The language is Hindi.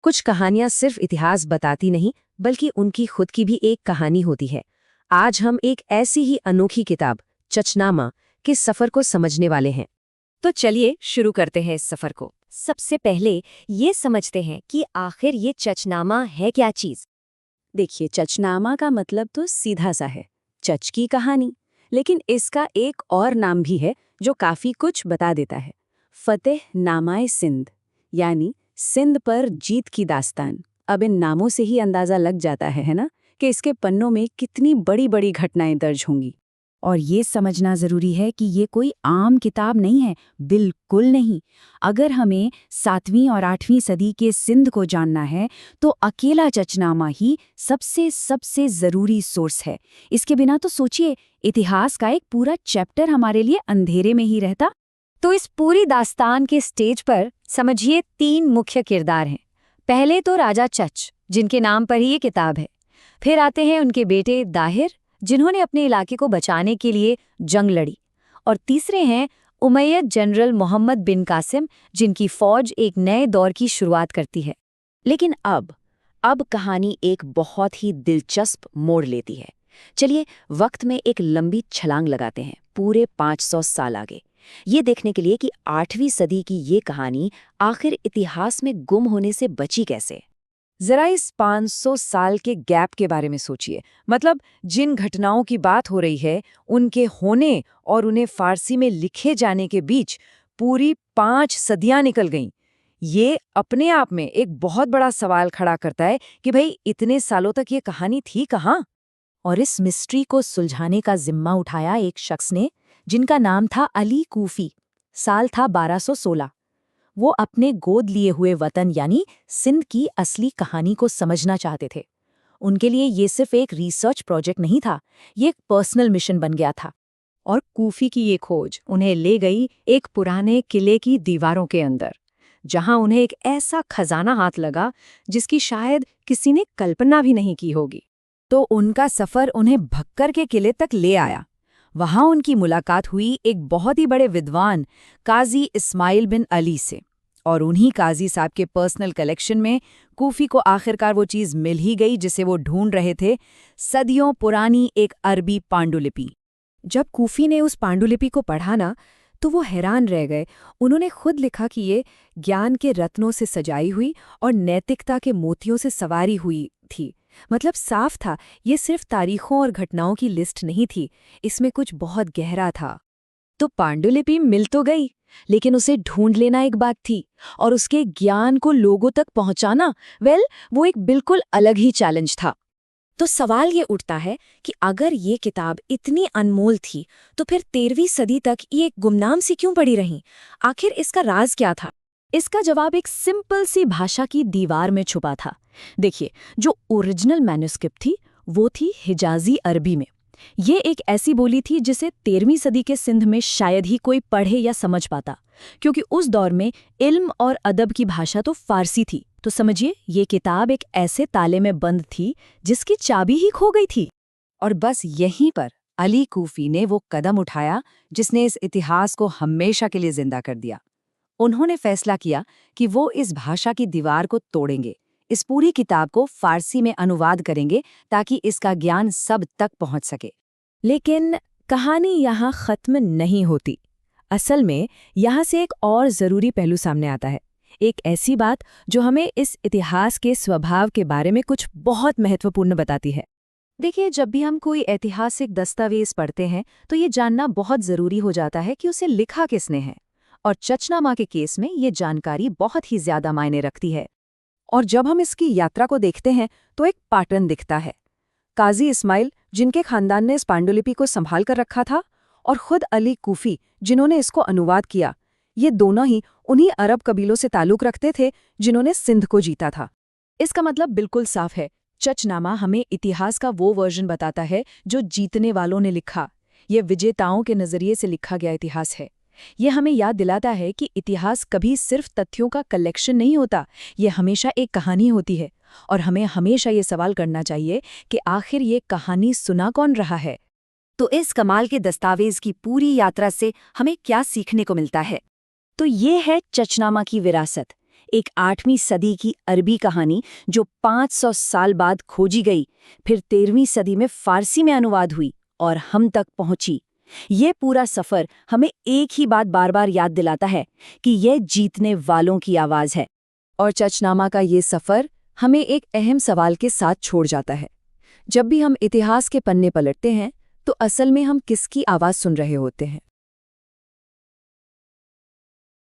कुछ कहानियां सिर्फ इतिहास बताती नहीं, बल्कि उनकी खुद की भी एक कहानी होती है। आज हम एक ऐसी ही अनोखी किताब चचनामा के सफर को समझने वाले हैं। तो चलिए शुरू करते हैं इस सफर को। सबसे पहले ये समझते हैं कि आखिर ये चचनामा है क्या चीज। देखिए, चचनामा का मतलब तो सीधा सा है, चच की कहानी। लेकिन इसका एक और नाम भी है जो काफी कुछ बता देता है। फतेह नामाए सिंध, यानी सिंध पर जीत की दास्तान। अब इन नामों से ही अंदाजा लग जाता है ना, कि इसके पन्नों में कितनी बड़ी बड़ी घटनाएं दर्ज होंगी। और ये समझना जरूरी है कि ये कोई आम किताब नहीं है, बिल्कुल नहीं। अगर हमें 7वीं और 8वीं सदी के सिंध को जानना है तो अकेला चचनामा ही सबसे सबसे जरूरी सोर्स है। इसके बिना तो सोचिए, इतिहास का एक पूरा चैप्टर हमारे लिए अंधेरे में ही रहता। तो इस पूरी दास्तान के स्टेज पर समझिए 3 मुख्य किरदार हैं। पहले तो राजा चच, जिनके नाम पर ही ये किताब है। फिर आते हैं उनके बेटे दाहिर, जिन्होंने अपने इलाके को बचाने के लिए जंग लड़ी। और तीसरे हैं उमैयद जनरल मोहम्मद बिन कासिम, जिनकी फौज एक नए दौर की शुरुआत करती है। लेकिन अब कहानी एक बहुत ही दिलचस्प मोड़ लेती है। चलिए वक्त में एक लंबी छलांग लगाते हैं, पूरे 500 साल आगे, ये देखने के लिए कि 8वीं सदी की ये कहानी आखिर इतिहास में गुम होने से बची कैसे। जरा इस 500 साल के गैप के बारे में सोचिए। मतलब जिन घटनाओं की बात हो रही है, उनके होने और उन्हें फारसी में लिखे जाने के बीच पूरी 5 सदियां निकल गईं। ये अपने आप में एक बहुत बड़ा सवाल खड़ा करता है कि भाई इतने सालों तक ये कहानी थी कहाँ। और इस मिस्ट्री को सुलझाने का जिम्मा उठाया एक शख्स ने, जिनका नाम था अली कूफी। साल था 1216। वो अपने गोद लिए हुए वतन यानी सिंध की असली कहानी को समझना चाहते थे। उनके लिए ये सिर्फ एक रिसर्च प्रोजेक्ट नहीं था, ये एक पर्सनल मिशन बन गया था। और कूफी की ये खोज उन्हें ले गई एक पुराने किले की दीवारों के अंदर, जहां उन्हें एक ऐसा खजाना हाथ लगा जिसकी शायद किसी ने कल्पना भी नहीं की होगी। तो उनका सफर उन्हें भक्कर के किले तक ले आया। वहां उनकी मुलाकात हुई एक बहुत ही बड़े विद्वान काजी इस्माइल बिन अली से। और उन्हीं काजी साहब के पर्सनल कलेक्शन में कूफी को आखिरकार वो चीज़ मिल ही गई जिसे वो ढूंढ रहे थे, सदियों पुरानी एक अरबी पांडुलिपि। जब कूफी ने उस पांडुलिपि को पढ़ा ना, तो वो हैरान रह गए। उन्होंने खुद लिखा कि ये ज्ञान के रत्नों से सजाई हुई और नैतिकता के मोतियों से सवारी हुई थी। मतलब साफ था, ये सिर्फ तारीखों और घटनाओं की लिस्ट नहीं थी, इसमें कुछ बहुत गहरा था। तो पांडुलिपि मिल तो गई, लेकिन उसे ढूंढ लेना एक बात थी, और उसके ज्ञान को लोगों तक पहुंचाना, वो एक बिल्कुल अलग ही चैलेंज था। तो सवाल ये उठता है कि अगर ये किताब इतनी अनमोल थी, तो फिर 13वीं सदी तक ये एक गुमनाम सी क्यों पड़ी रही? आखिर इसका राज क्या था? इसका जवाब एक सिंपल सी भाषा की दीवार में छुपा था। देखिए, जो ओरिजिनल मैन्युस्क्रिप्ट थी वो थी हिजाजी अरबी में। ये एक ऐसी बोली थी जिसे 13वीं सदी के सिंध में शायद ही कोई पढ़े या समझ पाता, क्योंकि उस दौर में इल्म और अदब की भाषा तो फारसी थी। तो समझिए, ये किताब एक ऐसे ताले में बंद थी जिसकी चाबी ही खो गई थी। और बस यहीं पर अली कूफी ने वो कदम उठाया जिसने इस इतिहास को हमेशा के लिए जिंदा कर दिया। उन्होंने फैसला किया कि वो इस भाषा की दीवार को तोड़ेंगे, इस पूरी किताब को फारसी में अनुवाद करेंगे ताकि इसका ज्ञान सब तक पहुंच सके। लेकिन कहानी यहाँ खत्म नहीं होती। असल में यहाँ से एक और ज़रूरी पहलू सामने आता है, एक ऐसी बात जो हमें इस इतिहास के स्वभाव के बारे में कुछ बहुत महत्वपूर्ण बताती है। देखिए, जब भी हम कोई ऐतिहासिक दस्तावेज पढ़ते हैं तो ये जानना बहुत ज़रूरी हो जाता है कि उसे लिखा किसने है। और चचनामा के केस में ये जानकारी बहुत ही ज़्यादा मायने रखती है। और जब हम इसकी यात्रा को देखते हैं तो एक पैटर्न दिखता है। काजी इस्माइल, जिनके खानदान ने इस पांडुलिपि को संभाल कर रखा था, और खुद अली कूफी, जिन्होंने इसको अनुवाद किया, ये दोनों ही उन्हीं अरब कबीलों से ताल्लुक रखते थे जिन्होंने सिंध को जीता था। इसका मतलब बिल्कुल साफ है, चचनामा हमें इतिहास का वो वर्जन बताता है जो जीतने वालों ने लिखा। ये विजेताओं के नज़रिए से लिखा गया इतिहास है। ये हमें याद दिलाता है कि इतिहास कभी सिर्फ तथ्यों का कलेक्शन नहीं होता, ये हमेशा एक कहानी होती है। और हमें हमेशा ये सवाल करना चाहिए कि आखिर ये कहानी सुना कौन रहा है। तो इस कमाल के दस्तावेज की पूरी यात्रा से हमें क्या सीखने को मिलता है? तो ये है चचनामा की विरासत, एक 8वीं सदी की अरबी कहानी जो 500 साल बाद खोजी गई, फिर 13वीं सदी में फारसी में अनुवाद हुई और हम तक पहुंची। ये पूरा सफर हमें एक ही बात बार बार याद दिलाता है कि यह जीतने वालों की आवाज है। और चचनामा का ये सफ़र हमें एक अहम सवाल के साथ छोड़ जाता है। जब भी हम इतिहास के पन्ने पलटते हैं तो असल में हम किसकी आवाज़ सुन रहे होते हैं?